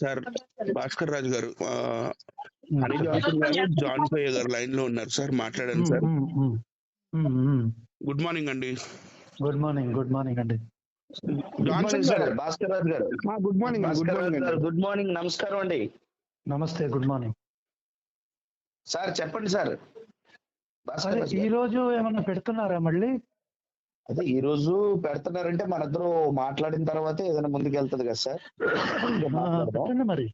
Sir Bhaskar రాజు గారు, ఉమ్, honey Johnson గారు, John కోయ గారు లైన్ లో ఉన్నారు సార్, మాట్లాడండి సార్. గుడ్ మార్నింగ్ అండి. గుడ్ మార్నింగ్, గుడ్ మార్నింగ్ అండి. జాన్సన్ సార్ గారు, భాస్కర్ రాజు గారు, గుడ్ మార్నింగ్, గుడ్ భాస్కర్ రాజు మార్నింగ్ గారు, అండి. గుడ్ మార్నింగ్, నమస్కారం అండి. నమస్తే, గుడ్ మార్నింగ్. సార్ చెప్పండి సార్. భాస్కర్ అదే రాజు ఈ గారు, రోజు ఏమన్నా పెడుతున్నారా మళ్ళీ? అదే ఈ రోజు పెడుతున్నారంటే మన ఇద్దరు మాట్లాడిన తర్వాత ఏదైనా ముందుకు వెళ్తుంది కదా సార్. మాట్లాడదాం. పెట్టండి మరి.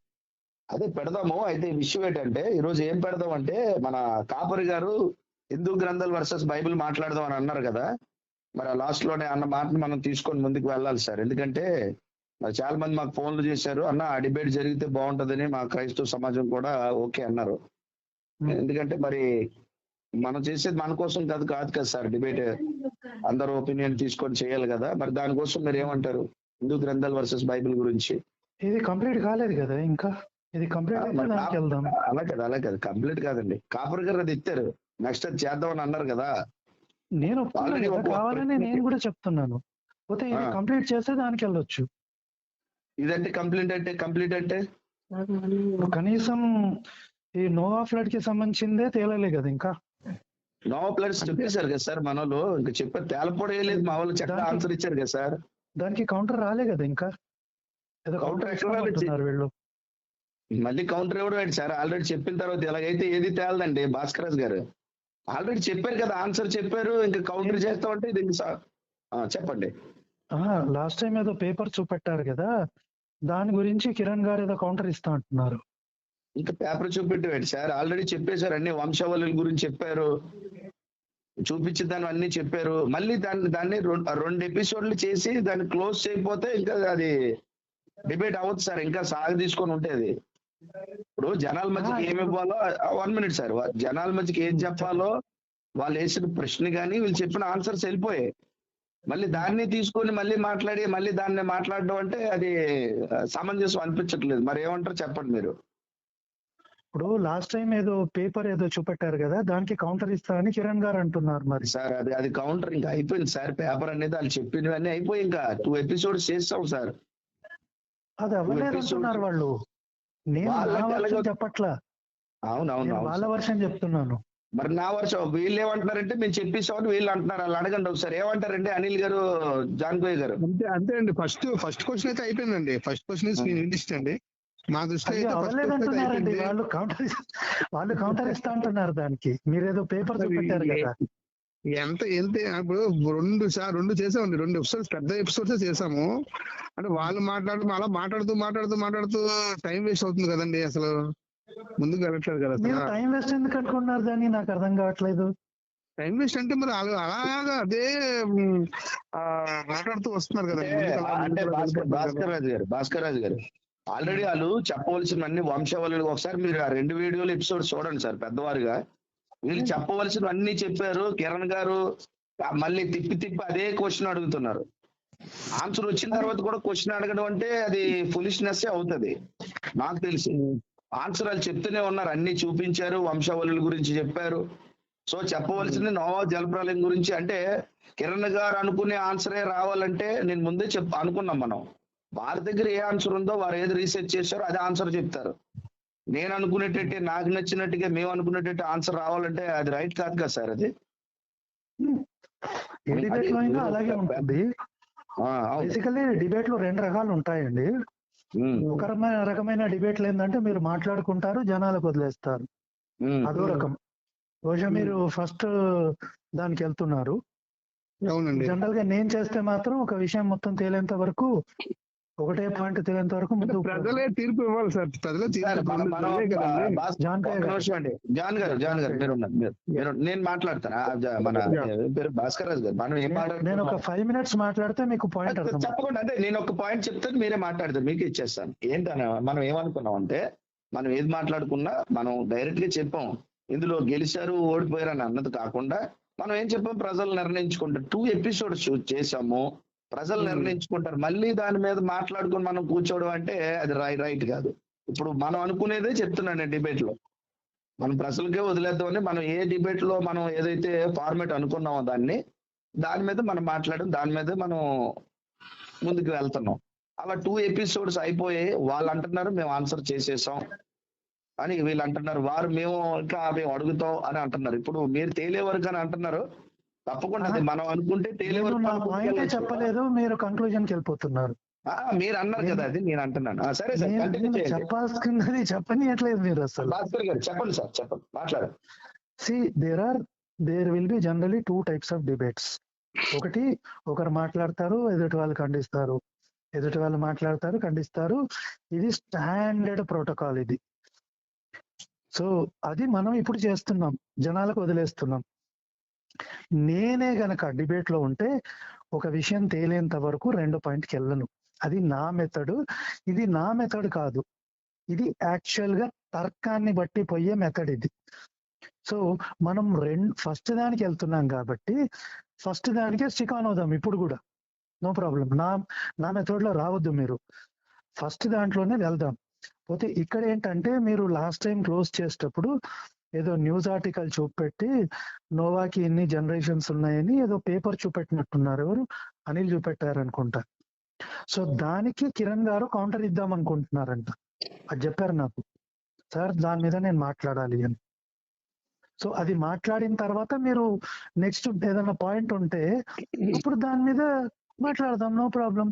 అదే పెడదాము. అయితే ఈ విషయం ఏంటంటే ఈ రోజు ఏం పెడదాం అంటే, మన కాపరి గారు హిందూ గ్రంథాలు వర్సెస్ బైబిల్ మాట్లాడదాం అని అన్నారు కదా. మరి ఆ లాస్ట్ లోనే అన్న మాటను మనం తీసుకొని ముందుకు వెళ్ళాలి సార్. ఎందుకంటే మరి చాలా మంది మాకు ఫోన్లు చేశారు, అన్న ఆ డిబేట్ జరిగితే బాగుంటదని మా క్రైస్తవ సమాజం కూడా ఓకే అన్నారు. ఎందుకంటే మరి మనం చేసేది మన కోసం కాదు కదా సార్. డిబేట్ అందరూ ఒపీనియన్ తీసుకొని చేయాలి కదా. మరి దానికోసం మీరు ఏమంటారు హిందూ గ్రంథాలు వర్సెస్ బైబిల్ గురించి? ఇది కంప్లీట్ కాలేదు కదా ఇంకా. ఇది కంప్లీట్ అయితే దానికి వెళ్దాం. అలా కదా కంప్లీట్ కాదండి. కాపర్ గారు అది ఇచ్చారు, నెక్స్ట్ అది చేద్దామని అన్నారు కదా. నేను ఒప్పుకున్నాను కదా, కావాలని నేను కూడా చెప్తున్నాను. పోతే ఇది కంప్లీట్ చేస్తే దానికి వెళ్ళొచ్చు. ఇదంటే కంప్లీట్ అంటే కనీసం ఈ నోవా ఫ్లడ్ కి సంబంధించిందే తేలలే కదా ఇంకా. నోవా ఫ్లడ్స్ చెప్పేశారు కదా సార్ మన వాళ్ళు. ఇంకా చెప్పారు, తేలపడేయలేదు. మా వాళ్ళు చక్కగా ఆన్సర్ ఇచ్చారు కదా సార్. దానికి కౌంటర్ రాలే కదా ఇంకా. ఏదో కౌంటర్ కౌంటర్ వీళ్ళు. మళ్ళీ కౌంటర్ ఎవరు ఏంటి సార్? ఆల్రెడీ చెప్పిన తర్వాత ఎలాగైతే ఏది తేలదండి. భాస్కర్ రాజు గారు ఆల్రెడీ చెప్పారు కదా, ఆన్సర్ చెప్పారు. ఇంకా కౌంటర్ చేస్తామంటే ఇది చెప్పండి. లాస్ట్ టైం ఏదో పేపర్ చూపెట్టారు కదా, దాని గురించి కిరణ్ గారు ఏదో కౌంటర్ ఇస్తా అంటున్నారు. ఇంకా పేపర్ చూపెట్టేవాడు సార్. ఆల్రెడీ చెప్పేశారు, అన్ని వంశావళుల గురించి చెప్పారు, చూపించిన దాన్ని అన్ని చెప్పారు. మళ్ళీ దాన్ని రెండు ఎపిసోడ్లు చేసి దాన్ని క్లోజ్ చేయకపోతే ఇంకా అది డిబేట్ అవ్వదు సార్. ఇంకా సాగు తీసుకొని ఉంటేది. ఇప్పుడు జనాల మధ్యకి ఏమి ఇవ్వాలో 1 minute సార్, జనాల మధ్యకి ఏం చెప్పాలో వాళ్ళు వేసిన ప్రశ్న కానీ వీళ్ళు చెప్పిన ఆన్సర్స్ వెళ్ళిపోయాయి. మళ్ళీ దాన్ని తీసుకొని మళ్ళీ దాన్ని మాట్లాడడం అంటే అది సమంజసం అనిపించట్లేదు. మరి ఏమంటారు చెప్పండి మీరు. ఇప్పుడు లాస్ట్ టైం ఏదో పేపర్ ఏదో చూపెట్టారు కదా, దానికి కౌంటర్ ఇస్తా అని కిరణ్ గారు అంటున్నారు. మరి సార్ అది కౌంటర్ ఇంకా అయిపోయింది సార్. పేపర్ అనేది వాళ్ళు చెప్పినవన్నీ అయిపోయి ఇంకా 2 episodes చేస్తాం సార్. అది అవ్వలేదు అంటున్నారు వాళ్ళు. నేను నా వర్షన్ చెప్పట్లా. అవునవును, వాళ్ళ వర్షన్ చెప్తున్నాను. మరి నా వర్షం వీళ్ళు ఏమంటున్నారంటే మేము చెప్పేసామని వీళ్ళు అంటున్నారు. వాళ్ళు అడగండి ఒకసారి, ఏమంటారండి అనిల్ గారు, జాన్ కోయ గారు? అంతే అండి. ఫస్ట్ క్వశ్చన్ అయితే అయిపోయిందండి. ఫస్ట్ క్వశ్చన్ ఇస్ ఫినిష్డ్ అండి. మా దృష్టి అవ్వలేదంటున్నారండి వాళ్ళు. కౌంటర్ ఇస్తా అంటున్నారు దానికి. మీరేదో పేపర్ చూపెట్టారు కదా. ఎంత ఇప్పుడు రెండు చేసామండి. 2 episodes పెద్ద ఎపిసోడ్స్ చేసాము. అంటే వాళ్ళు అలా మాట్లాడుతూ టైం వేస్ట్ అవుతుంది కదండి. అసలు ముందుకు వెళ్ళట్లేదు కదా. టైం వేస్ట్ ఎందుకు అనుకుంటున్నారు దాన్ని? నాకు అర్థం కావట్లేదు. టైం వేస్ట్ అంటే మరి అలాగా అదే మాట్లాడుతూ వస్తున్నారు కదా. అంటే భాస్కర్ రాజు గారు ఆల్రెడీ వాళ్ళు చెప్పవలసిన అన్ని వంశావళులు ఒకసారి మీరు ఆ 2 వీడియోలు ఎపిసోడ్ చూడండి సార్. పెద్దవారుగా వీళ్ళు చెప్పవలసిన అన్ని చెప్పారు. కిరణ్ గారు మళ్ళీ తిప్పి అదే క్వశ్చన్ అడుగుతున్నారు. ఆన్సర్ వచ్చిన తర్వాత కూడా క్వశ్చన్ అడగడం అంటే అది ఫులిష్నెస్ అవుతుంది నాకు తెలిసి. ఆన్సర్ వాళ్ళు చెప్తూనే ఉన్నారు, అన్ని చూపించారు, వంశావళుల గురించి చెప్పారు. సో చెప్పవలసింది నోవా జలప్రలయం గురించి. అంటే కిరణ్ గారు అనుకునే ఆన్సరే రావాలంటే నేను ముందే అనుకున్నాం మనం. వారి దగ్గర ఏ ఆన్సర్ ఉందో, వారు ఏది రీసెర్చ్ చేశారో అదే ఆన్సర్ చెప్తారు. నేను అనుకునేటట్టే, నాకు నచ్చినట్టుగా మేము అనుకునేటట్టు ఆన్సర్ రావాలంటే అది రైట్ కాదు కదా సార్. అది డిబేట్ లో అయినా అలాగే ఉంటుంది. బేసికల్లీ డిబేట్ లో 2 రకాలు ఉంటాయండి. ఒక రకమైన డిబేట్లు ఏంటంటే మీరు మాట్లాడుకుంటారు, జనాలకు వదిలేస్తారు. అదో రకం. బహుశా మీరు ఫస్ట్ దానికి వెళ్తున్నారు. జనరల్ గా నేను చేస్తే మాత్రం ఒక విషయం మొత్తం తేలేంత వరకు, ఒకటే పాయింట్ తెలియంత వరకు ప్రజలే తీర్పు ఇవ్వాలి సార్. జాన్ గారు నేను మాట్లాడతాను. మన భాస్కర్ రాజు గారు మనం ఏం మాట్లాడుతాను, నేను ఒక 5 minutes మాట్లాడితే మీకు పాయింట్ చెప్పకుండా. అంటే నేను ఒక పాయింట్ చెప్తాను, మీరే మాట్లాడతారు, మీకు ఇచ్చేస్తాను. ఏంటన్నా మనం ఏమనుకున్నాం అంటే, మనం ఏది మాట్లాడుకున్నా మనం డైరెక్ట్ గా చెప్పాం. ఇందులో గెలిచారు ఓడిపోయారు అని అన్నది కాకుండా మనం ఏం చెప్పాం, ప్రజలు నిర్ణయించుకుంటారు. 2 episodes చేసాము, ప్రజలు నిర్ణయించుకుంటారు. మళ్ళీ దాని మీద మాట్లాడుకుని మనం కూర్చోవడం అంటే అది రైట్ కాదు. ఇప్పుడు మనం అనుకునేదే చెప్తున్నాను డిబేట్ లో. మనం ప్రజలకే వదిలేద్దామని మనం ఏ డిబేట్ లో మనం ఏదైతే ఫార్మేట్ అనుకున్నామో దాని మీద మనం మాట్లాడడం, దాని మీద మనం ముందుకు వెళ్తున్నాం. అలా 2 ఎపిసోడ్స్ అయిపోయి వాళ్ళు అంటున్నారు మేము ఆన్సర్ చేసేసాం అని, వీళ్ళు అంటున్నారు వారు మేము ఇంకా మేము అడుగుతాం అని అంటున్నారు. ఇప్పుడు మీరు తేలే వరకు అని అంటున్నారు. తప్పకుండా అది మనం అనుకుంటే తేలే నేను వరకు నా మనం పాయింటే ముందుకెళ్ళొచ్చు. చెప్పలేదు, మీరు కంక్లూజన్ కి వెళ్ళిపోతున్నారు. మీరు అన్నారు కదా, అది నేను అంటున్నాను. సరే సార్, నేను కంటిన్యూ చేయండి. చెప్పాల్సింది చెప్పనియట్లేదు మీరు అసలు. భాస్కర్ గారు చెప్పండి సార్, చెప్పండి, మాట్లాడండి. So there will be generally 2 types of debates. ఒకటి, ఒకరు మాట్లాడతారు, ఎదుటి వాళ్ళు ఖండిస్తారు, ఎదుటి వాళ్ళు మాట్లాడతారు, ఖండిస్తారు. ఇది స్టాండర్డ్ ప్రోటోకాల్ ఇది. సో అది మనం ఇప్పుడు చేస్తున్నాం, జనాలకు వదిలేస్తున్నాం. నేనే గనక డిబేట్ లో ఉంటే ఒక విషయం తేలేంత వరకు 2 పాయింట్కి వెళ్ళను. అది నా మెథడ్. ఇది నా మెథడ్ కాదు, ఇది యాక్చువల్ గా తర్కాన్ని బట్టి పోయే మెథడ్ ఇది. సో మనం ఫస్ట్ దానికి వెళ్తున్నాం కాబట్టి ఫస్ట్ దానికే స్టిక్ ఆన్ అవుదాం ఇప్పుడు కూడా, నో ప్రాబ్లం. నా మెథడ్ లో రావద్దు, మీరు ఫస్ట్ దాంట్లోనే వెళ్దాం. పోతే ఇక్కడ ఏంటంటే మీరు లాస్ట్ టైం క్లోజ్ చేసేటప్పుడు ఏదో న్యూస్ ఆర్టికల్ చూపెట్టి నోవాకి ఎన్ని జనరేషన్స్ ఉన్నాయని ఏదో పేపర్ చూపెట్టినట్టున్నారు. ఎవరు, అనిల్ చూపెట్టారు అనుకుంటా. సో దానికి కిరణ్ గారు కౌంటర్ ఇద్దాం అనుకుంటున్నారంట. అది చెప్పారు నాకు, సార్ దాని మీద నేను మాట్లాడాలి అని. సో అది మాట్లాడిన తర్వాత మీరు నెక్స్ట్ ఏదైనా పాయింట్ ఉంటే ఇప్పుడు దాని మీద మాట్లాడదాం, నో ప్రాబ్లం.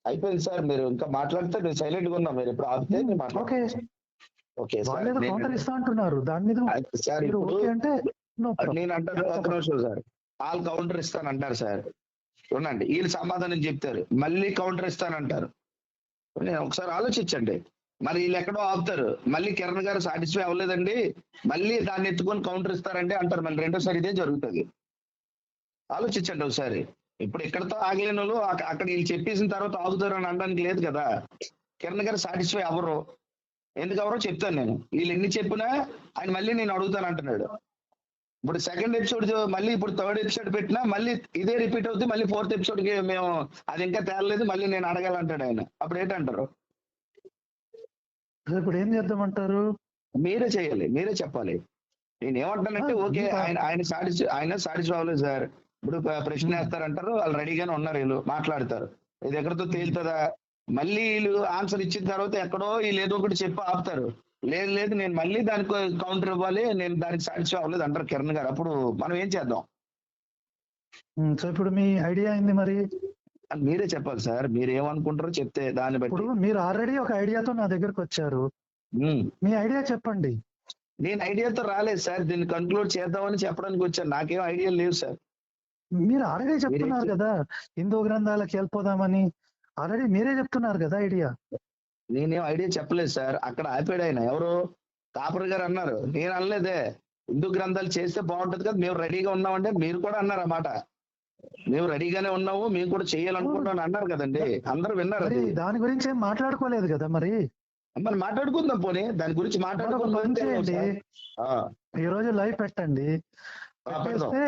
అయిపోయింది సార్, మీరు ఇంకా మాట్లాడితే నేను సైలెంట్ గా ఉన్నా. మీరు ఇప్పుడు ఆపితే నేను ఓకే, మాట్లాడతాను. ఓకే సార్, వాళ్ళు కౌంటర్ ఇస్తా అంటున్నారు దాని మీద. సార్ మీరు ఇప్పుడు ఓకే అంటే నో ప్రాబ్లం. నేను అంటాను, ఒక నిమిషం సార్, వాళ్ళు కౌంటర్ ఇస్తానంటారు సార్, చూడండి వీళ్ళు సమాధానం చెప్తారు, మళ్ళీ కౌంటర్ ఇస్తానంటారు. నేను ఒకసారి ఆలోచించండి, మరి వీళ్ళు ఎక్కడో ఆపుతారు, మళ్ళీ కిరణ్ గారు సాటిస్ఫై అవ్వలేదండి, మళ్ళీ దాన్ని ఎత్తుకొని కౌంటర్ ఇస్తారండి అంటారు, మళ్ళీ రెండోసారి ఇదే జరుగుతుంది. ఆలోచించండి ఒకసారి. ఇప్పుడు ఇక్కడతో ఆగలేని వాళ్ళు అక్కడ వీళ్ళు చెప్పేసిన తర్వాత ఆగుతారు అని అనడానికి లేదు కదా. కిరణ్ గారు సాటిస్ఫై అవ్వరు, ఎందుకు అవ్వరో చెప్తాను నేను. వీళ్ళు ఎన్ని చెప్పినా ఆయన మళ్ళీ నేను అడుగుతాను అంటున్నాడు. ఇప్పుడు సెకండ్ ఎపిసోడ్ మళ్ళీ ఇప్పుడు థర్డ్ ఎపిసోడ్ పెట్టినా మళ్ళీ ఇదే రిపీట్ అవుతుంది, మళ్ళీ 4th ఎపిసోడ్ కి మేము అది ఇంకా తేలలేదు, మళ్ళీ నేను అడగాలంటాడు ఆయన. అప్పుడు ఏంటంటారు? ఇప్పుడు ఏం చేద్దామంటారు? మీరే చేయాలి, మీరే చెప్పాలి. నేను ఏమంటానంటే ఓకే, ఆయన సాటిస్ఫై అవ్వలేదు సార్, ఇప్పుడు ప్రశ్న వేస్తారంటారు, వాళ్ళు రెడీగానే ఉన్నారు, వీళ్ళు మాట్లాడతారు, ఇది ఎక్కడితో తేలుతుందా, మళ్ళీ వీళ్ళు ఆన్సర్ ఇచ్చిన తర్వాత ఎక్కడో వీళ్ళు ఏదో ఒకటి చెప్పి ఆపుతారు, లేదు నేను మళ్ళీ దానికి కౌంటర్ ఇవ్వాలి, నేను దానికి సాటిస్ఫై అవ్వలేదు అంటారు కిరణ్ గారు. అప్పుడు మనం ఏం చేద్దాం? సో ఇప్పుడు మీ ఐడియా అయింది, మరి మీరే చెప్పాలి సార్, మీరు ఏమనుకుంటారో చెప్తే దాన్ని బట్టి. ఇప్పుడు మీరు ఆల్రెడీ ఒక ఐడియాతో నా దగ్గరకు వచ్చారు, మీ ఐడియా చెప్పండి. నేను ఐడియాతో రాలేదు సార్, దీన్ని కంక్లూడ్ చేద్దామని చెప్పడానికి వచ్చాను, నాకేం ఐడియా లేవు సార్. మీరు ఆల్రెడీ చెప్తున్నారు కదా హిందూ గ్రంథాలకు వెళ్ళిపోదామని, ఆల్రెడీ మీరే చెప్తున్నారు కదా ఐడియా. నేనేం ఐడియా చెప్పలేదు సార్, అక్కడ ఆపాడు ఆయన, ఎవరు, కాపర్ గారు అన్నారు, నేను అనలేదే. హిందూ గ్రంథాలు చేస్తే బాగుంటది కదా, మేము రెడీగా ఉన్నామంటే మీరు కూడా అన్నారు అన్నమాట. మేము రెడీగానే ఉన్నాము, మేము కూడా చేయాలనుకుంటున్నాం అన్నారు కదండి, అందరూ విన్నారు. అది దాని గురించి ఏం మాట్లాడుకోలేదు కదా మరి మాట్లాడుకుందాం, పోనీ దాని గురించి మాట్లాడుకోండి. ఈ రోజు లైవ్ పెట్టండి, పెట్టేస్తే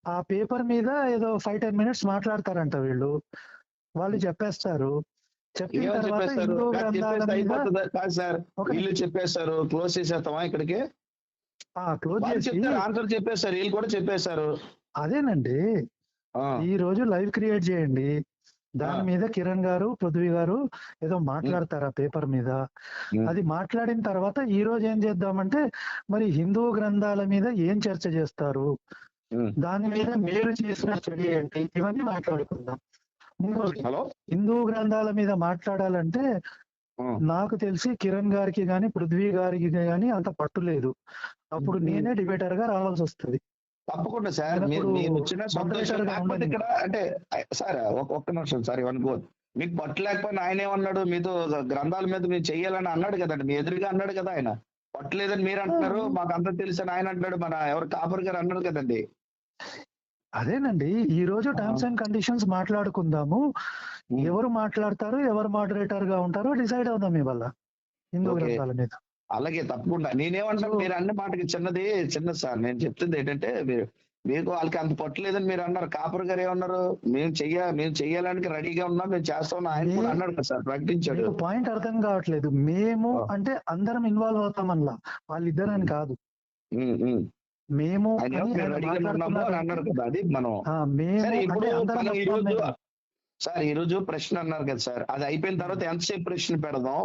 ఆ పేపర్ మీద ఏదో 5-10 minutes మాట్లాడతారంట వీళ్ళు, వాళ్ళు చెప్పేస్తారు. చెప్పిన తర్వాత హిందూ గ్రంథాల మీద సార్ వీళ్ళు చెప్పేస్తారు, క్లోజ్ చేసేస్తామా ఇక్కడికి, క్లోజ్ చేసి ఆన్సర్ చెప్పేస్తారు, వీళ్ళు కూడా చెప్పేస్తారు. అదేనండి, ఈ రోజు లైవ్ క్రియేట్ చేయండి, దాని మీద కిరణ్ గారు, పృథ్వీ గారు ఏదో మాట్లాడతారు ఆ పేపర్ మీద. అది మాట్లాడిన తర్వాత ఈ రోజు ఏం చేద్దామంటే, మరి హిందూ గ్రంథాల మీద ఏం చర్చ చేస్తారు, దాని మీద మీరు చేసిన స్టడీ ఏంటి, ఇవన్నీ మాట్లాడుకుందాం. హిందూ గ్రంథాల మీద మాట్లాడాలంటే నాకు తెలిసి కిరణ్ గారికి గాని పృథ్వీ గారికి గాని అంత పట్టు లేదు, అప్పుడు నేనే డిబేటర్ గా రావాల్సి వస్తుంది. తప్పకుండా సార్, మీరు వచ్చిన సంతోషం. ఇక్కడ అంటే సార్ ఒక్క నిమిషం సార్, ఏమనుకో, మీకు పట్టు లేకపోయినా ఆయన ఏమన్నాడు, మీతో గ్రంథాల మీద మీరు చెయ్యాలని అన్నాడు కదండి, మీ ఎదురుగా అన్నాడు కదా ఆయన. పట్టలేదని మీరు అంటున్నారు, మాకు అంతా తెలుసు అని ఆయన అంటాడు, మన ఎవరు కాపర్ గారు అన్నాడు కదండి. అదేనండి, ఈ రోజు టర్మ్స్ అండ్ కండిషన్స్ మాట్లాడుకుందాము, ఎవరు మాట్లాడతారు, ఎవరు మోడరేటర్ గా ఉంటారో డిసైడ్ అవుదాం ఇవాళ హిందూ గ్రంథాల మీద. అలాగే తప్పకుండా. నేనేమంటాను, మీరు అన్న మాటకి చిన్నది సార్, నేను చెప్తుంది ఏంటంటే, మీకు వాళ్ళకి అంత పట్టలేదని మీరు అన్నారు, కాపర్ గారు ఏమన్నారు, మేము చెయ్యాలని రెడీగా ఉన్నాం, మేము చేస్తాం ఆయన కూడా అన్నాడు కదా సార్, ప్రకటించాడు. పాయింట్ అర్థం కావట్లేదు, మేము అంటే అందరం ఇన్వాల్వ్ అవుతామల్లా, వాళ్ళిద్దరని కాదు. మేము ఆయన అని మీరు ఆయన రెడీగా ఉన్నాము అని మాట్లాడుతున్నారు. అన్నారు కదా, అది మనం మేము సరే ఇప్పుడు అంటే అందరం మనం ఈ వస్తాం రోజు మేము. సార్ ఈ రోజు ప్రశ్న అన్నారు కదా సార్, అది అయిపోయిన తర్వాత ఎంతసేపు ప్రశ్న పెడదాం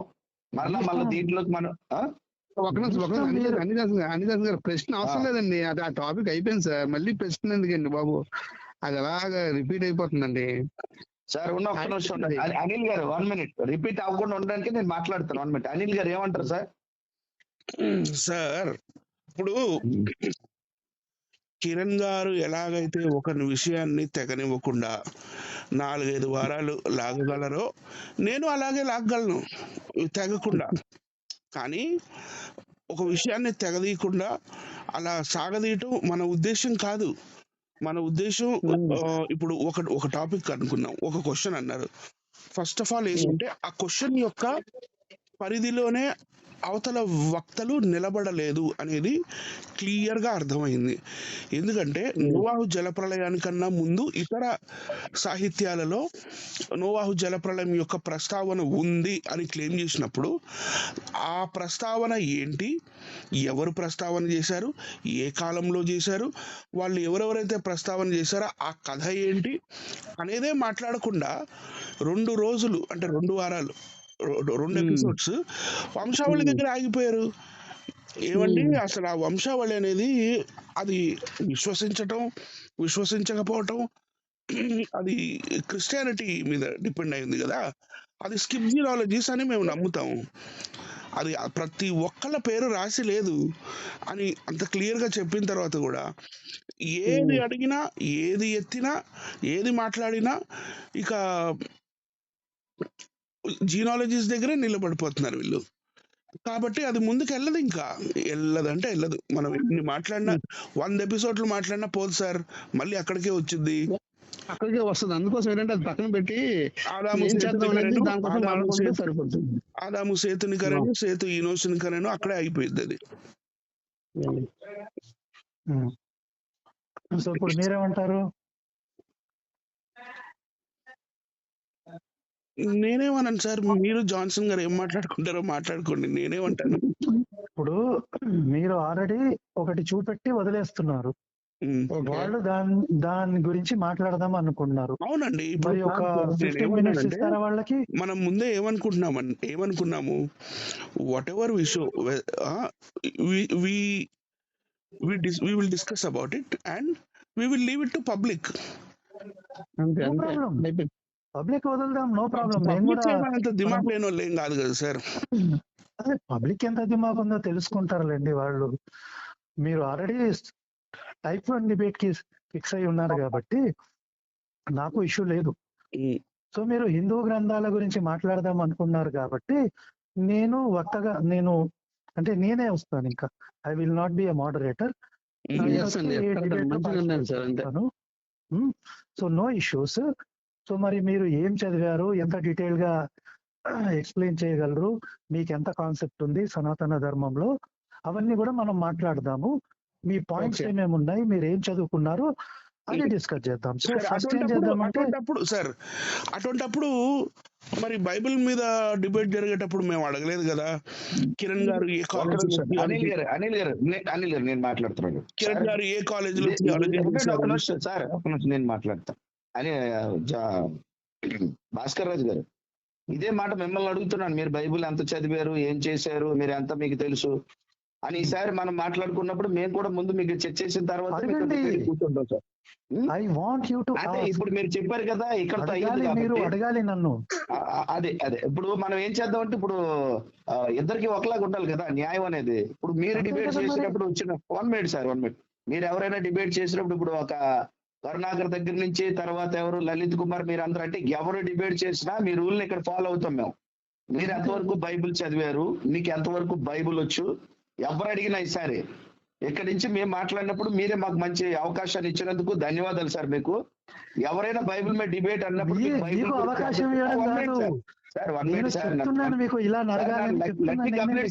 మళ్ళీ దీంట్లోకి మనం ఒక నిమిషం అనిదాస్ గారు ప్రశ్న అవసరం లేదండి, అది ఆ టాపిక్ అయిపోయింది సార్, మళ్ళీ ప్రశ్న ఎందుకండి బాబు, అది అలాగా రిపీట్ అయిపోతుందండి. సార్ ఉన్న ఒక్క నిమిషం ఉండండి. అనిల్ గారు 1 minute రిపీట్ అవ్వకుండా ఉండడానికి నేను మాట్లాడతాను 1 minute. అనిల్ గారు ఏమంటారు సార్? సార్ ఇప్పుడు కిరణ్ గారు ఎలాగైతే ఒక విషయాన్ని తెగనివ్వకుండా 4-5 వారాలు లాగగలరో నేను అలాగే లాగగలను తెగకుండా. కానీ ఒక విషయాన్ని తెగదీయకుండా అలా సాగదీయటం మన ఉద్దేశం కాదు. మన ఉద్దేశం ఇప్పుడు ఒక టాపిక్ అనుకున్నాం, ఒక క్వశ్చన్ అన్నారు. ఫస్ట్ ఆఫ్ ఆల్ ఏంటంటే ఆ క్వశ్చన్ యొక్క పరిధిలోనే అవతల వక్తలు నిలబడలేదు అనేది క్లియర్ గా అర్థమైంది. ఎందుకంటే నోవాహు జలప్రళయానికన్నా ముందు ఇతర సాహిత్యాలలో నోవాహు జలప్రళయం యొక్క ప్రస్తావన ఉంది అని క్లెయిమ్ చేసినప్పుడు ఆ ప్రస్తావన ఏంటి, ఎవరు ప్రస్తావన చేశారు, ఏ కాలంలో చేశారు, వాళ్ళు ఎవరెవరైతే ప్రస్తావన చేశారో ఆ కథ ఏంటి అనేదే మాట్లాడకుండా 2 రోజులు అంటే 2 వారాలు 2 ఎపిసోడ్స్ వంశావళి దగ్గర ఆగిపోయారు. ఏమండి అసలు ఆ వంశావళి అనేది అది విశ్వసించకపోవటం అది క్రిస్టియానిటీ మీద డిపెండ్ అయింది కదా, అది స్కిప్ జియాలజీస్ అని మేము నమ్ముతాము. అది ప్రతి ఒక్కళ్ళ పేరు రాసి లేదు అని అంత క్లియర్ గా చెప్పిన తర్వాత కూడా ఏది అడిగినా, ఏది ఎత్తినా, ఏది మాట్లాడినా ఇక జీనాలజీస్ దగ్గరే నిలబడిపోతున్నారు వీళ్ళు. కాబట్టి అది ముందుకు వెళ్ళదు, ఇంకా వెళ్ళదంటే వెళ్ళదు. మనం ఎన్ని మాట్లాడినా 100 ఎపిసోడ్లు మాట్లాడినా పోదు సార్, మళ్ళీ అక్కడికే వచ్చింది, అక్కడికే వస్తుంది. అందుకోసం ఏంటంటే అది పక్కన పెట్టి ఆదాము సేతుని కరెను, సేతు ఈనోసుని కరెను, అక్కడే అయిపోయింది అది. సో ఇప్పుడు మీరేమంటారు? నేనేమన్నాను సార్, మీరు జాన్సన్ గారు ఏం మాట్లాడుకుంటారో మాట్లాడుకోండి, నేనేమంటాను. ఇప్పుడు మీరు ఆల్రెడీ ఒకటి చూపెట్టి వదిలేస్తున్నారు, వాళ్ళు దాని గురించి మాట్లాడదాం అనుకుంటున్నారు. అవునండి, మరి ఒక 15 minutes ఇస్తారా వాళ్ళకి? మనం ముందే ఏమనుకున్నాము, whatever we show we will discuss about it and we will leave it to public. Public వదులుదాం, నో ప్రాబ్లం. అంత దిమాగ్ లేని వాళ్ళు ఏం కాదు కదా సార్. అదే పబ్లిక్ ఎంత దిమాగ్ ఉందో తెలుసుకుంటారులేండి వాళ్ళు. మీరు ఆల్రెడీ టైప్ 1 డిబేట్ కి ఫిక్స్ అయి ఉన్నారు కాబట్టి నాకు ఇష్యూ లేదు. సో మీరు హిందూ గ్రంథాల గురించి మాట్లాడదాం అనుకున్నారు కాబట్టి నేనే వస్తాను. ఇంకా I will not be a moderator. So no issues. So మరి మీరు ఏం చదివారు, ఎంత డీటెయిల్ గా ఎక్స్ప్లెయిన్ చేయగలరు, మీకు ఎంత కాన్సెప్ట్ ఉంది సనాతన ధర్మంలో, అవన్నీ కూడా మనం మాట్లాడదాము. మీ పాయింట్స్ ఏమేమి ఉన్నాయి, మీరు ఏం చదువుకున్నారు అది డిస్కస్ చేద్దాం. సో ఫస్ట్ ఏం చేద్దామంటే సార్, అటువంటప్పుడు మరి బైబిల్ మీద డిబేట్ జరిగేటప్పుడు మేము అడగలేదు కదా కిరణ్ గారు ఏ కాలేజ్, అనిల్ గారు నేను మాట్లాడుతున్నాను. కిరణ్ గారు ఏ కాలేజ్ లో సార్ నేను మాట్లాడతాను అని భాస్కర్ రాజు గారు ఇదే మాట మిమ్మల్ని అడుగుతున్నాను. మీరు బైబిల్ ఎంత చదివారు, ఏం చేశారు, మీరు ఎంత మీకు తెలుసు అని ఈసారి మనం మాట్లాడుకున్నప్పుడు మేము కూడా ముందు మీకు చెక్ చేసిన తర్వాత కూర్చుంటాం sir. I want you to అదే ఇప్పుడు మీరు చెప్పారు కదా ఇక్కడతో అయ్యింది కాబట్టి అడగాలి నన్ను. అదే ఇప్పుడు మనం ఏం చేద్దాం అంటే ఇప్పుడు ఇద్దరికి ఒకలాగా ఉండాలి కదా న్యాయం అనేది. ఇప్పుడు మీరు డిబేట్ చేసినప్పుడు వచ్చిన 1 minute సార్ 1 minute మీరు ఎవరైనా డిబేట్ చేసినప్పుడు ఇప్పుడు ఒక కరుణాకర్ దగ్గర నుంచి తర్వాత ఎవరు లలిత్ కుమార్ మీరు అందరూ అంటే ఎవరు డిబేట్ చేసినా మీ రూల్ని ఇక్కడ ఫాలో అవుతాం మేము. మీరు ఎంతవరకు బైబిల్ చదివారు, మీకు ఎంతవరకు బైబిల్ వచ్చు, ఎవరు అడిగినా ఈసారి ఇక్కడి నుంచి మేము మాట్లాడినప్పుడు మీరే మాకు మంచి అవకాశాన్ని ఇచ్చినందుకు ధన్యవాదాలు సార్. మీకు ఎవరైనా బైబిల్ మీద డిబేట్ అన్నప్పుడు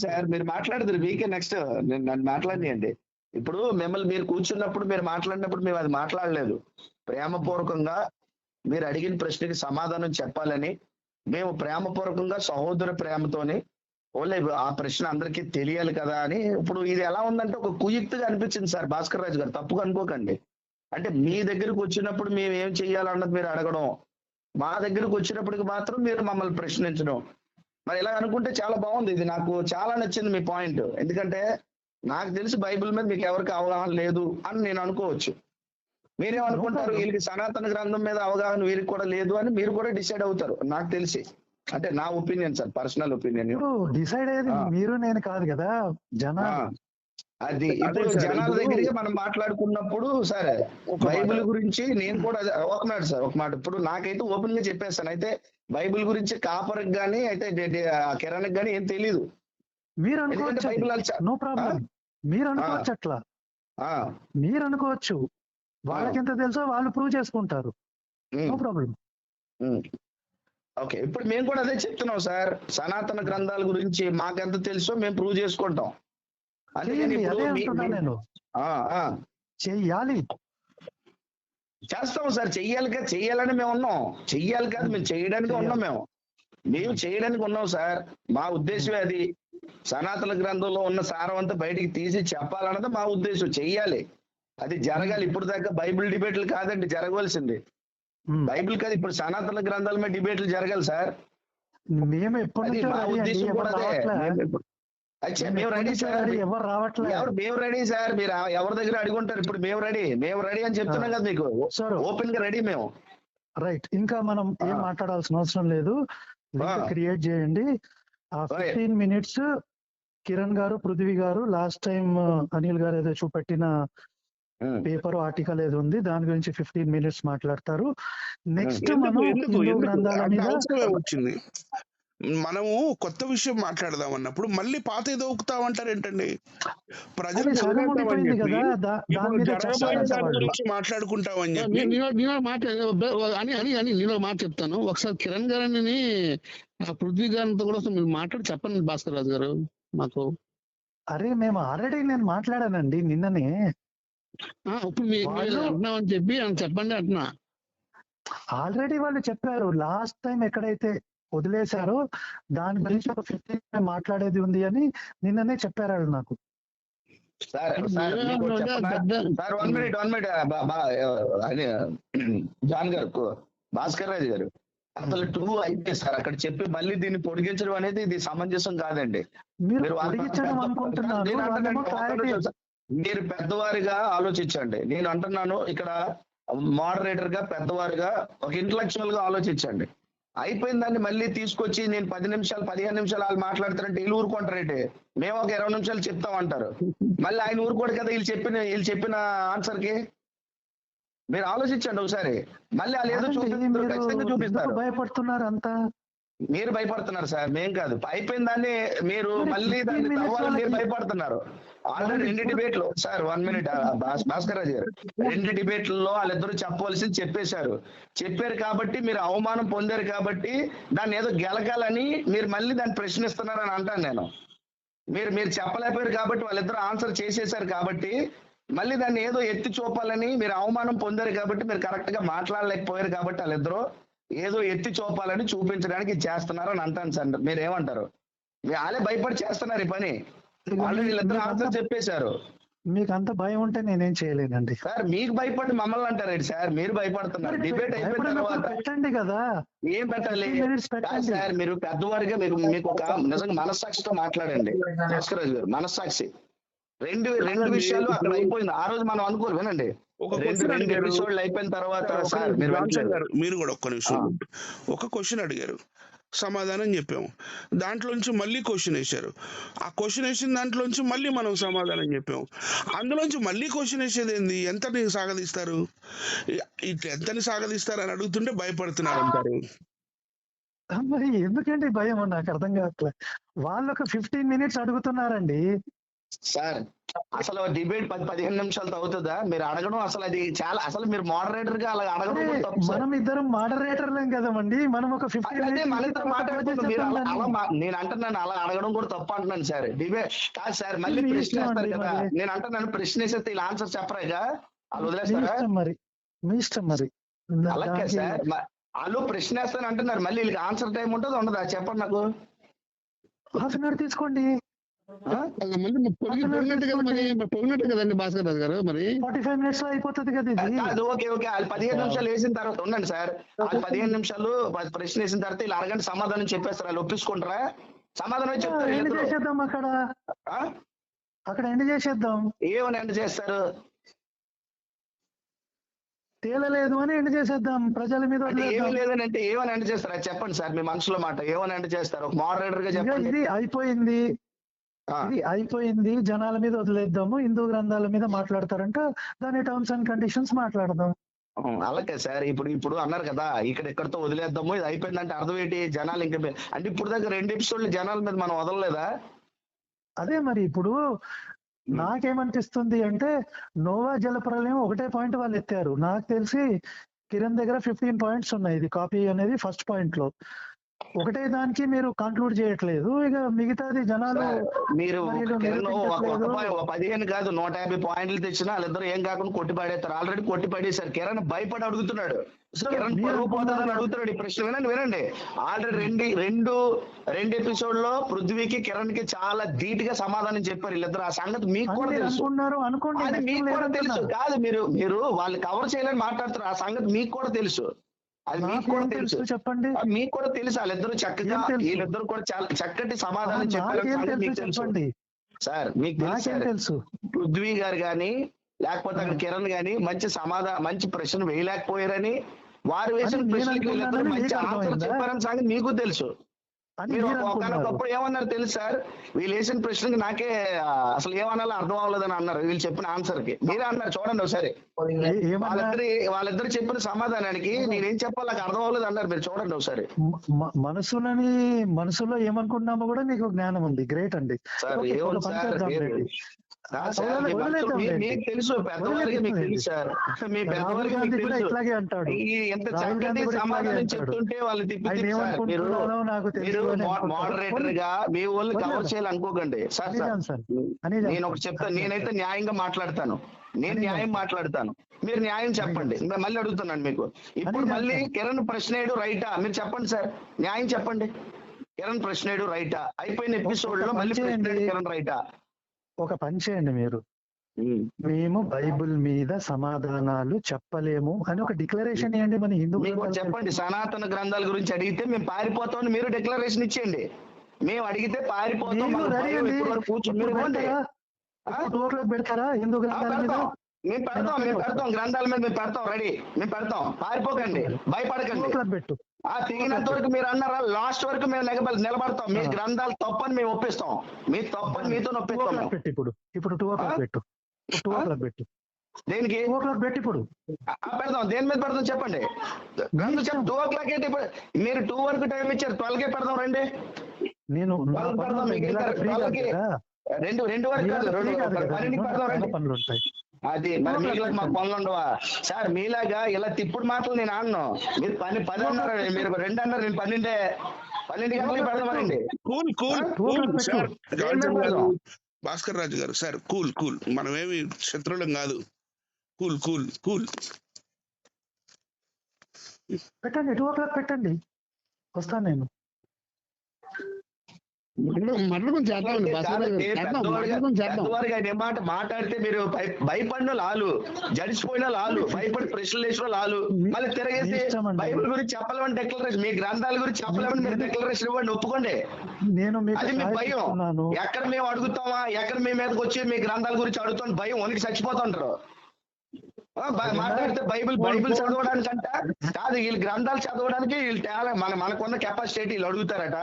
సార్ మీరు మాట్లాడదురు మీకే నెక్స్ట్ నన్ను మాట్లాడియండి. ఇప్పుడు మిమ్మల్ని మీరు కూర్చున్నప్పుడు మీరు మాట్లాడినప్పుడు మేము అది మాట్లాడలేదు. ప్రేమపూర్వకంగా మీరు అడిగిన ప్రశ్నకి సమాధానం చెప్పాలని మేము ప్రేమపూర్వకంగా సహోదర ప్రేమతోని ఓన్లీ ఆ ప్రశ్న అందరికీ తెలియాలి కదా అని. ఇప్పుడు ఇది ఎలా ఉందంటే ఒక కుయుక్తిగా అనిపించింది సార్ భాస్కర్ రాజు గారు, తప్పుగా అనుకోకండి. అంటే మీ దగ్గరకు వచ్చినప్పుడు మేము ఏం చెయ్యాలన్నది మీరు అడగడం, మా దగ్గరకు వచ్చినప్పటికి మాత్రం మీరు మమ్మల్ని ప్రశ్నించడం, మరి ఇలా అనుకుంటే చాలా బాగుంది. ఇది నాకు చాలా నచ్చింది మీ పాయింట్. ఎందుకంటే నాకు తెలిసి బైబిల్ మీద మీకు ఎవరికి అవగాహన లేదు అని నేను అనుకోవచ్చు. మీరేమనుకుంటారు, వీళ్ళకి సనాతన గ్రంథం మీద అవగాహన వీరికి కూడా లేదు అని మీరు కూడా డిసైడ్ అవుతారు నాకు తెలిసి. అంటే నా opinion sir, personal opinion. Decide అయ్యేది మీరు నేను కాదు కదా, జనాలు. అది ఇప్పుడు జనాల దగ్గరికి మనం మాట్లాడుకున్నప్పుడు సరే బైబిల్ గురించి నేను కూడా ఒక మాట సార్, ఒక మాట. ఇప్పుడు నాకైతే ఓపెన్ గా చెప్పేస్తాను, అయితే బైబిల్ గురించి కాపర్కి గానీ అయితే కిరణ్కి గానీ ఏం తెలీదు. మీరు అనుకోవచ్చు, నో ప్రాబ్లం. మీరు అనుకోవచ్చు అట్లా, మీరు అనుకోవచ్చు. వాళ్ళకి ఎంత తెలుసో వాళ్ళు ప్రూవ్ చేసుకుంటారు, నో ప్రాబ్లం. ఓకే, ఇప్పుడు మేము కూడా అదే చెప్తున్నాం సార్. సనాతన గ్రంథాల గురించి మాకెంత తెలుసో మేము ప్రూవ్ చేసుకుంటాం. నేను చెయ్యాలి, చేస్తాం సార్. చెయ్యాలని మేము ఉన్నాం, చెయ్యాలి కాదు మేము చేయడానికి ఉన్నాం. మేము చేయడానికి ఉన్నాం సార్. మా ఉద్దేశమే అది. సనాతన గ్రంథంలో ఉన్న సారం అంతా బయటికి తీసి చెప్పాలన్నది మా ఉద్దేశం. చెయ్యాలి, అది జరగాలి. ఇప్పుడు దాకా బైబిల్ డిబేట్లు కాదండి జరగవలసింది, బైబిల్ కాదు. ఇప్పుడు సనాతన గ్రంథాల మీద డిబేట్లు జరగాలి సార్. మేము మా ఉద్దేశం కూడా అదే. మేము రెడీ సార్, మేము రెడీ సార్. మీరు ఎవరి దగ్గర అడుగుంటారు. ఇప్పుడు మేము రెడీ అని చెప్తున్నాం కదా మీకు, ఓపెన్ గా రెడీ మేము. రైట్, ఇంకా మనం ఏం మాట్లాడాల్సిన అవసరం లేదు. క్రియేట్ చేయండి. ఆ 15 minutes కిరణ్ గారు, పృథ్వీ గారు, లాస్ట్ టైం అనిల్ గారు ఏదో చూపెట్టిన పేపర్ ఆర్టికల్ ఏదో ఉంది, దాని గురించి 15 minutes మాట్లాడతారు. నెక్స్ట్ మనం హిందూ గ్రంథాల మీద వచ్చింది, మనము కొత్త విషయం మాట్లాడదాం అన్నప్పుడు మళ్ళీ పాత ఏదో ఒక్కుతామంటారు ఏంటండి? ప్రజలు మాట్లాడుకుంటామని చెప్పి నేను మాట చెప్తాను. ఒకసారి కిరణ్ గారిని పృథ్వీ గారితో కూడా మీరు మాట్లాడి చెప్పండి భాస్కర్ రాజు గారు మాకు. అరే మేము ఆల్రెడీ నేను మాట్లాడానండి నిన్ననే. ఇప్పుడు మీరు అంటున్నామని చెప్పి చెప్పండి అంటున్నా. ఆల్రెడీ వాళ్ళు చెప్పారు, లాస్ట్ టైం ఎక్కడైతే వదిలేశారో దాని గురించి ఒక 15 మాట్లాడేది ఉంది అని నిన్ననే చెప్పారు వాళ్ళు నాకు. జాన్ గారు, భాస్కర్ రాజు గారు, అసలు 2 అయితే సార్ అక్కడ చెప్పి మళ్ళీ దీన్ని పొడిగించడం అనేది ఇది సమంజసం కాదండి. మీరు పెద్దవారిగా ఆలోచించండి. నేను అంటున్నాను ఇక్కడ మోడరేటర్ గా, పెద్దవారిగా, ఒక ఇంటలెక్చువల్ గా ఆలోచించండి. అయిపోయిన దాన్ని మళ్ళీ తీసుకొచ్చి నేను 10 నిమిషాలు 15 నిమిషాలు వాళ్ళు మాట్లాడతారంటే వీళ్ళు ఊరుకుంటారంటే, మేము ఒక 20 నిమిషాలు చెప్తామంటారు. మళ్ళీ ఆయన ఊరుకోడు కదా వీళ్ళు చెప్పిన ఆన్సర్ కి. మీరు ఆలోచించండి ఒకసారి. మళ్ళీ వాళ్ళు ఏదో చూపిస్తారు, ఖచ్చితంగా చూపిస్తారు. భయపడుతున్నారు అంతా, మీరు భయపడుతున్నారు సార్, మేం కాదు. అయిపోయిన దాన్ని మీరు మళ్ళీ దాన్ని తవ్వాలని మీరు భయపడుతున్నారు. ఆల్రెడీ 2 డిబేట్లు సార్, 1 minute భాస్కర్ రాజు గారు, 2 డిబేట్లలో వాళ్ళిద్దరూ చెప్పవలసింది చెప్పారు కాబట్టి మీరు అవమానం పొందారు కాబట్టి దాన్ని ఏదో గెలకాలని మీరు మళ్ళీ దాన్ని ప్రశ్నిస్తున్నారని అంటాను నేను. మీరు చెప్పలేకపోయారు కాబట్టి వాళ్ళిద్దరూ ఆన్సర్ చేసేసారు కాబట్టి మళ్ళీ దాన్ని ఏదో ఎత్తి చూపాలని, మీరు అవమానం పొందారు కాబట్టి మీరు కరెక్ట్ గా మాట్లాడలేకపోయారు కాబట్టి వాళ్ళిద్దరూ ఏదో ఎత్తి చూపాలని చూపించడానికి చేస్తున్నారు అని అంటాను సార్. మీరేమంటారు? వాళ్ళే భయపడి చేస్తున్నారు ఈ పని. ఆల్రెడీ వీళ్ళిద్దరూ ఆన్సర్ చెప్పేశారు. మీకు అంత భయం ఉంటే నేనేం చేయలేనండి సార్. మీకు భయపడి మమ్మల్ని అంటారు సార్, మీరు భయపడుతున్నారు. డిబేట్ అయిపోయిన తర్వాత పెట్టండి కదా, ఏం పెట్టాలి సార్? మీరు పెద్దవారిగా మీకు ఒక నిజంగా మనస్సాక్షితో మాట్లాడండి భాస్కర్ రాజు గారు. మనస్సాక్షి రెండు విషయాలు అక్కడ అయిపోయింది. ఆ రోజు మనం అనుకోరు, వినండి, రెండు ఎపిసోడ్లు అయిపోయిన తర్వాత సార్ మీరు కూడా ఒక్క నిమిషం ఒక క్వశ్చన్ అడిగారు, సమాధానం చెప్పాము, దాంట్లోంచి మళ్ళీ క్వశ్చన్ వేశారు, ఆ క్వశ్చన్ వేసిన దాంట్లోంచి మళ్ళీ మనం సమాధానం చెప్పాము, అందులోంచి మళ్ళీ క్వశ్చన్ వేసేది ఏంది? ఎంతని సాగదీస్తారు? ఎంతని సాగదీస్తారు అని అడుగుతుంటే భయపడుతున్నారు అంటారు. మరి ఎందుకండి భయం? నాకు అర్థం కావట్లే. వాళ్ళు ఒక 15 minutes అడుగుతున్నారండి సార్. అసలు డిబేట్ 10-15 నిమిషాలతో అవుతుందా? మీరు అడగడం అసలు అది చాలా, అసలు మీరు మోడరేటర్ గా అలా అడగడం. మనం ఇద్దరం మోడరేటర్లేం కదమండి, మనం ఒక 15 నేను అంటున్నాను అలా అడగడం కూడా తప్పు అంటున్నాను సార్. డిబేట్ కాదు సార్, మళ్ళీ ప్రశ్న వేస్తారు కదా. నేను అంటున్నాను ప్రశ్న వేసేస్తే ఇలా ఆన్సర్ చెప్పరాగా వాళ్ళు వదిలేస్తారా? మరి మీ ఇష్టం మరి. అలాగే సార్, వాళ్ళు ప్రశ్న వేస్తాను అంటున్నారు, మళ్ళీ వీళ్ళకి ఆన్సర్ టైం ఉంటుంది ఉండదా? చెప్పండి నాకు. హాఫ్ అన్ అవర్ తీసుకోండి. మళ్ళీ పొగినట్టు కదా మరి, పొగినట్టు కదండి భాస్కర్ రాజు గారు మరి. 45 minutes లో అయిపోతుంది కదా ఇది. కాదు, ఓకే ఓకే, వాళ్ళు 15 నిమిషాలు వేసిన తర్వాత ఉండండి సార్, వాళ్ళు 15 నిమిషాలు ప్రశ్న వేసిన తర్వాత ఇలా అరగంట సమాధానం చెప్పేస్తారు, వాళ్ళు ఒప్పించుకుంటారా? సమాధానం చెప్తారు ఎండ్ వీళ్ళిద్దరూ. చేసేద్దాం అక్కడ ఎండ్ చేసేద్దాం. ఏమని ఎండ్ చేస్తారు? తేలలేదు అని ఎండ్ చేసేద్దాం, ప్రజల మీద అంటే ఏమి వదిలేద్దాం. లేదని అంటే ఏమని ఎండ్ చేస్తారు? అది చెప్పండి సార్, మీ మనసులో మాట ఏమని ఎండ్ చేస్తారు? ఒక మోడరేటర్ గా ఇక చెప్పండి. ఇది అయిపోయింది, ఆ, ఇది అయిపోయింది, జనాల మీద వదిలేద్దాము, హిందూ గ్రంథాల మీద మాట్లాడతారంట, దాని టర్మ్స్ అండ్ కండిషన్స్ మాట్లాడదాం. అలాగే సార్, ఇప్పుడు అన్నారు కదా ఇక్కడ ఎక్కడితో వదిలేద్దాము, ఇది అయిపోయిందంటే అర్థం ఏంటి? జనాలు ఇంకా అంటే ఇప్పుడు దాకా 2 ఎపిసోడ్లు జనాల మీద మనం వదలలేదా? అదే మరి ఇప్పుడు నాకేమనిపిస్తుంది అంటే నోవా జలప్రలయం ఒకటే పాయింట్ వాళ్ళు ఎత్తారు. నాకు తెలిసి కిరణ్ దగ్గర 15 పాయింట్స్ ఉన్నాయి. ఇది కాపీ అనేది ఫస్ట్ పాయింట్ లో ఒకటే దానికి మీరు కంక్లూడ్ చేయట్లేదు. ఇక మిగతాది జనాలు మీరు కిరణ్ ఒక నిరూపించట్లేదు. 15 కాదు 150 పాయింట్లు తెచ్చినా వాళ్ళిద్దరు ఏం కాకుండా కొట్టి పడేస్తారు. ఆల్రెడీ కొట్టి పడేశారు. కిరణ్ భయపడి అడుగుతున్నాడు, కిరణ్ పరువు పోతుందని అడుగుతున్నాడు. ఈ ప్రశ్న వినండి. ఆల్రెడీ రెండు ఎపిసోడ్ లో పృథ్వీకి కిరణ్ కి చాలా ధీట్ గా సమాధానం చెప్పారు వీళ్ళిద్దరు. ఆ సంగతి మీకు కూడా తెలుసు, అనుకోండి, అది మీకు కూడా తెలుసు. కాదు, మీరు వాళ్ళు కవర్ చేయాలని మాట్లాడుతున్నారు, ఆ సంగతి మీకు కూడా తెలుసు, అది మీకు కూడా తెలుసు. చెప్పండి, మీకు కూడా తెలుసు. వాళ్ళిద్దరు చక్కగా, వీళ్ళిద్దరు కూడా చాలా చక్కటి సమాధానం చెప్పారు. మీకు తెలుసు సార్, మీకు తెలుసు. పృథ్వీ గారు గాని లేకపోతే అక్కడ కిరణ్ గాని మంచి ప్రశ్న వేయలేకపోయారని, వారు వేసిన ప్రశ్నకి వీళ్ళిద్దరు మంచి ఆన్సర్ చెప్పారని సంగతి మీకు తెలుసు. మీరు ఒకనొకప్పుడు ఏమన్నారు తెలుసు సార్? వీళ్ళు వేసిన ప్రశ్నకి నాకే అసలు ఏమన్నా అర్థం అవ్వలేదని అన్నారు వీళ్ళు చెప్పిన ఆన్సర్ కి. మీరే అన్నారు, చూడండి ఒకసారి. వాళ్ళిద్దరు చెప్పిన సమాధానానికి నేనేం చెప్పాలి నాకు అర్థం అవ్వలేదు అన్నారు. మీరు చూడండి ఒకసారి. మనసులో ఏమనుకుంటున్నామో కూడా మీకు జ్ఞానం ఉంది. గ్రేట్ అండి సార్. ఏమో సార్, మీకు తెలుసు, పెద్దవారికి మీకు తెలుసు సార్, మీ పెద్దవారికి మీకు తెలుసు. ఇట్లాగే అంటాడు, ఎంత చక్కటి సమాధానం చెప్తుంటే వాళ్ళు తిప్పి మీరు మోడరేటర్ గా మీ వాళ్ళు కవర్ చేయాలి అనుకోకండి సార్. నేను ఒకటి చెప్తాను, నేనైతే న్యాయంగా మాట్లాడతాను, నేను న్యాయం మాట్లాడతాను, మీరు న్యాయం చెప్పండి. మళ్ళీ అడుగుతున్నాను మీకు, ఇప్పుడు మళ్ళీ కిరణ్ ప్రశ్నేడు రైటా మీరు చెప్పండి సార్, న్యాయం చెప్పండి. కిరణ్ ప్రశ్నేడు రైటా? అయిపోయిన ఎపిసోడ్ లో మళ్ళీ ప్రశ్నేడు కిరణ్ రైటా? ఒక పని చేయండి మీరు, మేము బైబిల్ మీద సమాధానాలు చెప్పలేము అని ఒక డిక్లరేషన్ ఇవ్వండి. మన హిందూ చెప్పండి, సనాతన గ్రంథాల గురించి అడిగితే మేము పారిపోతాం మీరు డిక్లరేషన్ ఇచ్చేయండి. మేము అడిగితే పారిపోతాం, పెడతారా హిందూ గ్రంథాల మీద? మేము పెడతాం గ్రంథాల మీద మేము పెడతాం, రెడీ, మేము పెడతాం, పారిపోకండి, భయపడకండి. పెట్టు, తెగినంత వరకు మీరు అన్నారా, లాస్ట్ వరకు మేము నిలబడతాం. మీ గ్రంథాలు తప్పని మేము ఒప్పిస్తాం, మీ తప్పని మీతో ఒప్పిస్తాం. ఇప్పుడు 2 o'clock పెట్టు, 2 o'clock పెట్టు. దేనికి 2 o'clock పెట్టి ఇప్పుడు పెడదాం? దేని మీద పెడదాం చెప్పండి. 2 o'clock ఏంటి? ఇప్పుడు మీరు 2 వరకు టైం ఇచ్చారు, 12 కే పెడదాం రండి. నేను 2 వరకు పనులు ఉంటాయి. అది మరి మీలాగా మాకు పనులు ఉండవా సార్? మీలాగా ఇలా తిప్పుడు మాటలు నేను ఆడను. మీరు 10 అన్నారు, మీరు 2 అన్నారు, నేను 12 గంటలకి పెడదామనండి. భాస్కర్ రాజు గారు సార్, కూల్, మనమేమి శత్రువులం కాదు. కూల్ పెట్టండి, 2 o'clock పెట్టండి, వస్తాను నేను. మాట మాట్లాడితే మీరు భయపడిన లాలు, జడిసిపోయిన లాలు, భయపడి ప్రశ్నలు వేసిన లాలు, మళ్ళీ తిరగేసి బైబిల్ గురించి చెప్పలేమని డిక్లరేషన్, మీ గ్రంథాల గురించి చెప్పలేమని మీరు డిక్లరేషన్ ఇవ్వండి, ఒప్పుకోండి. అది మీ భయం. ఎక్కడ మేము అడుగుతామా, ఎక్కడ మీ మీదకి వచ్చి మీ గ్రంథాల గురించి అడుగుతాం భయం, వనికి చచ్చిపోతుంటారు. మాట్లాడితే బైబిల్ చదవడానికంట కాదు, వీళ్ళు గ్రంథాలు చదవడానికి వీళ్ళు మనకున్న కెపాసిటీ వీళ్ళు అడుగుతారట.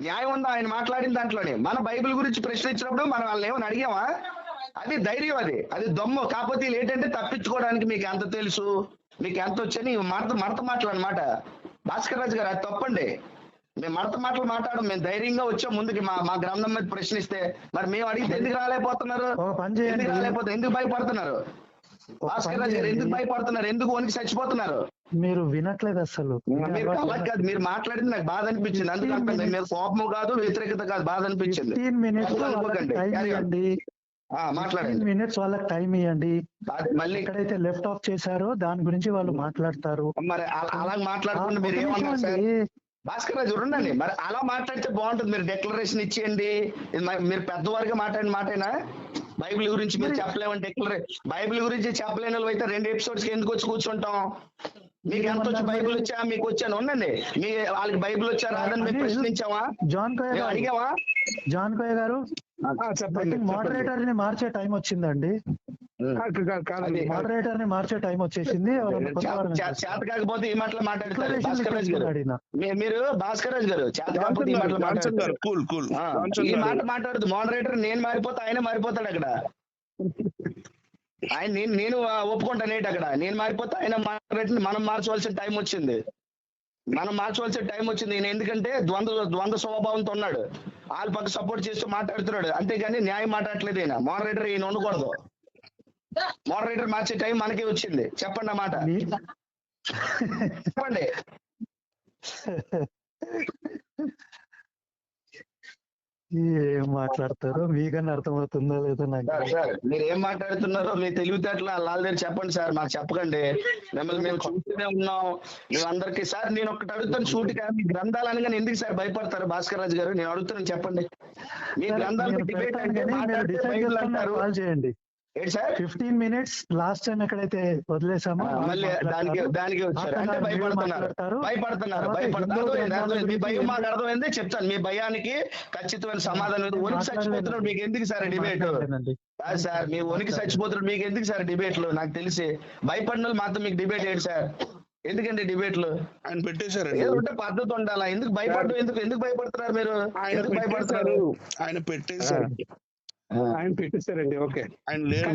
న్యాయం ఉందా ఆయన మాట్లాడిన దాంట్లోనే? మన బైబిల్ గురించి ప్రశ్నించినప్పుడు మనం వాళ్ళని ఏమైనా అడిగామా? అది ధైర్యం, అది దమ్ము. కాకపోతే ఏంటంటే తప్పించుకోవడానికి మీకు ఎంత తెలుసు, మీకు ఎంత వచ్చని మడత మాటలు అనమాట. భాస్కర్ రాజు గారు, అది తప్పండి. మేము మడత మాటలు మాట్లాడడం, మేము ధైర్యంగా వచ్చాం ముందుకి. మా గ్రంథం మీద ప్రశ్నిస్తే మరి మేము అడిగితే ఎందుకు రాలేకపోతున్నారు? ఎందుకు భయపడుతున్నారు? భాస్కర్ రాజు గారు ఎందుకు భయపడుతున్నారు? ఎందుకు వనికి చచ్చిపోతున్నారు? మీరు వినట్లేదు అసలు. మీరు మాట్లాడింది నాకు బాధ అనిపించింది, అందుకంటే మీరు కోపము కాదు, వ్యతిరేకత కాదు, బాధ అనిపించింది. 15 minutes మాట్లాడండి, మినిట్స్ వాళ్ళకి టైం ఇవ్వండి. మళ్ళీ ఎక్కడైతే లెఫ్ట్ ఆఫ్ చేశారో దాని గురించి వాళ్ళు మాట్లాడతారు. మరి అలా మాట్లాడుకుంటే మీరు ఏమన్నారు సార్? భాస్కర్ రాజు ఉండండి. మరి అలా మాట్లాడితే బాగుంటుంది. మీరు డిక్లరేషన్ ఇచ్చేయండి. మీరు పెద్దవారిగా మాట్లాడిన మాటేనా? బైబిల్ గురించి మీరు చెప్పలేమంటే బైబిల్ గురించి చెప్పలేని వాళ్ళు అయితే 2 ఎపిసోడ్స్ కి ఎందుకు వచ్చి కూర్చుంటాం? మీకు ఎంత వచ్చి బైబిల్ వచ్చా, మీకు వచ్చాను ఉండండి. మీ వాళ్ళకి బైబిల్ వచ్చా రాదని మేము ప్రశ్నించామా? అడిగావా? జాన్ కోయ గారు చెప్పండి. మోడరేటర్ ని మార్చే టైం వచ్చిందండి. మోడరేటర్ ని మార్చే టైం వచ్చేసింది. చేత కాకపోతే ఈ మాటలు మాట్లాడతారు భాస్కర్ రాజు గారు. మీరు భాస్కర్ రాజు గారు చేత కాకపోతే ఈ మాటలు మాట్లాడతారు. ఈ మాట మాట్లాడుతూ మోడరేటర్ నేను మారిపోతా, ఆయన మారిపోతాడు అక్కడ. ఆయన నేను ఒప్పుకుంటానేటి అక్కడ. నేను మారిపోతా, ఆయన మోడరేటర్ మనం మార్చవలసిన టైం వచ్చింది. ఈయన ఎందుకంటే ద్వంద్వ స్వభావంతో ఉన్నాడు. వాళ్ళ పక్క సపోర్ట్ చేస్తూ మాట్లాడుతున్నాడు, అంతేగాని న్యాయం మాట్లాడట్లేదు. ఈయన మోడరేటర్ ఈయన ఉండకూడదు. మోడరేటర్ మార్చే టైం మనకే వచ్చింది. చెప్పండి ఆ మాట చెప్పండి. ఏం మాట్లాడతారో మీకన్నా అర్థమవుతుందో లేదో నాకు. సార్ మీరు ఏం మాట్లాడుతున్నారో మీ తెలివితేటలు వాళ్ళ దగ్గర చెప్పండి సార్, మాకు చెప్పకండి. మిమ్మల్ని మేము చూస్తూనే ఉన్నాం. మేమందరికీ సార్ నేను ఒకటి అడుగుతాను సూటిగా, మీ గ్రంథాలు అనగానే ఎందుకు సార్ భయపడతారు భాస్కర్ రాజు గారు? నేను అడుగుతున్నాను చెప్పండి. మీ గ్రంథాలకు డిబేట్ అంటే బైబిల్ అంటారు. చేయండి ఏంటి సార్ 15 minutes లాస్ట్ టైం ఎక్కడైతే వదిలేసామో మళ్ళీ దానికి వచ్చారు అంటే భయపడుతున్నారు. మీ భయం మాకు అర్థమైంది, చెప్తాను. మీ భయానికి ఖచ్చితమైన సమాధానం. వణికి చచ్చిపోతున్నాడు మీకు ఎందుకు సార్ డిబేట్? కాదు సార్, మీ వణికి చచ్చిపోతున్నాడు మీకు ఎందుకు సార్ డిబేట్లు? నాకు తెలిసి భయపడిన వాళ్ళు మాత్రం మీకు డిబేట్ ఏంటి సార్? ఎందుకంటే డిబేట్లు ఆయన పెట్టేశారు. ఏదో ఉంటే పద్ధతి ఉండాలా? ఎందుకు భయపడడం? ఎందుకు భయపడుతున్నారు మీరు? ఎందుకు భయపడతారు? ఆయన పెట్టేశారు. ఆయన పెట్టేశారండి. ఓకే, ఆయన లేరు.